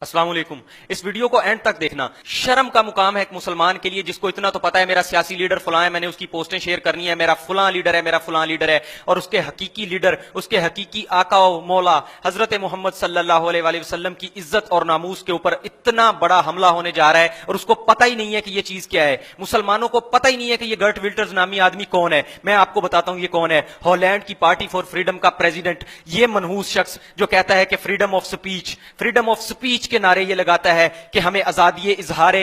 السلام علیکم. اس ویڈیو کو اینڈ تک دیکھنا. شرم کا مقام ہے ایک مسلمان کے لیے جس کو اتنا تو پتا ہے میرا سیاسی لیڈر فلاں ہے, میں نے اس کی پوسٹیں شیئر کرنی ہے, میرا فلاں لیڈر ہے, میرا فلاں لیڈر ہے, اور اس کے حقیقی لیڈر, اس کے حقیقی آقا و مولا حضرت محمد صلی اللہ علیہ وآلہ وسلم کی عزت اور ناموس کے اوپر اتنا بڑا حملہ ہونے جا رہا ہے اور اس کو پتہ ہی نہیں ہے کہ یہ چیز کیا ہے. مسلمانوں کو پتہ ہی نہیں ہے کہ یہ گرٹ ولٹرز نامی آدمی کون ہے. میں آپ کو بتاتا ہوں یہ کون ہے. ہالینڈ کی پارٹی فار فریڈم کا پریزیڈنٹ, یہ منحوس شخص جو کہتا ہے کہ فریڈم آف سپیچ کے نعرے یہ لگاتا ہے کہ ہمیں آزادی اظہار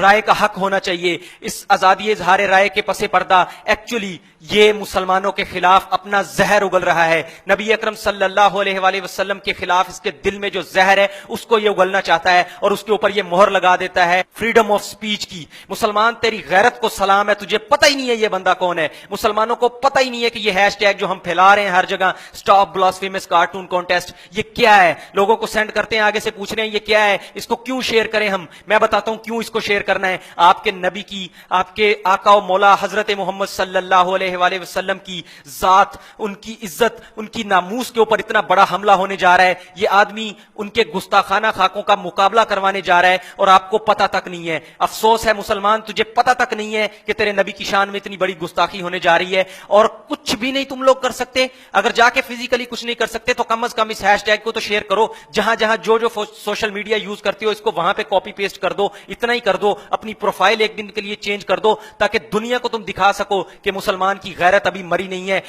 رائے کا حق ہونا چاہیے. اس آزادی اظہار رائے کے پس پردہ ایکچولی یہ مسلمانوں کے خلاف اپنا زہر اگل رہا ہے. نبی اکرم صلی اللہ علیہ وآلہ وسلم کے خلاف اس کے دل میں جو زہر ہے اس کو یہ اگلنا چاہتا ہے اور اس کے اوپر یہ مہر لگا دیتا ہے فریڈم آف سپیچ کی. مسلمان تیری غیرت کو سلام ہے, تجھے پتہ ہی نہیں ہے یہ بندہ کون ہے. مسلمانوں کو پتہ ہی نہیں ہے کہ یہ ہیش ٹیگ جو ہم پھیلا رہے ہیں ہر جگہ, سٹاپ بلاسفیمس کارٹون کانٹیسٹ, یہ کیا ہے. لوگوں کو سینڈ کرتے ہیں, آگے سے پوچھ رہے ہیں یہ کیا ہے, اس کو کیوں شیئر کریں ہم. میں بتاتا ہوں کیوں اس کو شیئر کرنا ہے. آپ کے نبی کی, آپ کے آقا و مولا حضرت محمد صلی اللہ علیہ وآلہ وسلم کی ذات, ان کی عزت, ان کی ناموس کے اوپر اتنا بڑا حملہ ہونے جا رہا ہے. یہ آدمی ان کے گستاخانہ خاکوں کا مقابلہ کروانے جا رہا ہے اور آپ کو پتہ تک نہیں ہے. افسوس ہے مسلمان, تجھے پتہ تک نہیں ہے کہ تیرے نبی کی شان میں اتنی بڑی گستاخی ہونے جا رہی ہے اور کچھ بھی نہیں تم لوگ کر سکتے. اگر جا کے فزیکلی کچھ نہیں کر سکتے تو کم از کم اس ہیش ٹیگ کو تو شیئر کرو. جہاں جہاں جو سوشل میڈیا یوز کرتے ہو اس کو وہاں پہ کاپی پیسٹ کر دو. اتنا ہی کر دو, اپنی پروفائل ایک دن کے لیے چینج کر دو تاکہ دنیا کو تم دکھا سکو کہ مسلمان کی غیرت ابھی مری نہیں ہے.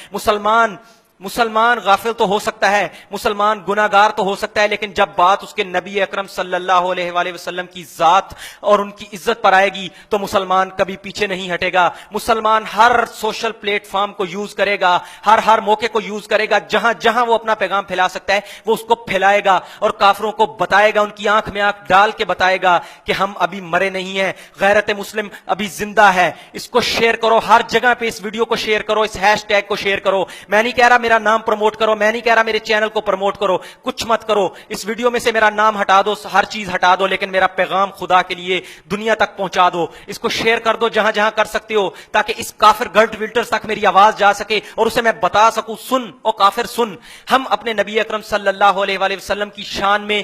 مسلمان غافل تو ہو سکتا ہے, مسلمان گناہگار تو ہو سکتا ہے, لیکن جب بات اس کے نبی اکرم صلی اللہ علیہ وآلہ وسلم کی ذات اور ان کی عزت پر آئے گی تو مسلمان کبھی پیچھے نہیں ہٹے گا. مسلمان ہر سوشل پلیٹ فارم کو یوز کرے گا, ہر موقع کو یوز کرے گا, جہاں جہاں وہ اپنا پیغام پھیلا سکتا ہے وہ اس کو پھیلائے گا اور کافروں کو بتائے گا, ان کی آنکھ میں آنکھ ڈال کے بتائے گا کہ ہم ابھی مرے نہیں ہیں, غیرت مسلم ابھی زندہ ہے. اس کو شیئر کرو, ہر جگہ پہ اس ویڈیو کو شیئر کرو, اس ہیش ٹیگ کو شیئر کرو. میں نہیں کہہ رہا میرا نام پروموٹ کرو, میں نہیں کہہ رہا میرے چینل کو پروموٹ کرو, کچھ مت کرو. اس ویڈیو میں سے میرا نام ہٹا دو, ہر چیز ہٹا دو, لیکن میرا پیغام خدا کے لیے دنیا تک پہنچا دو. اس کو شیئر کر دو جہاں جہاں کر سکتے ہو تاکہ اس کافر گرٹ ولٹرز تک میری آواز جا سکے اور اسے میں بتا سکوں, سن او کافر سن, ہم اپنے نبی اکرم صلی اللہ علیہ وآلہ وسلم کی شان میں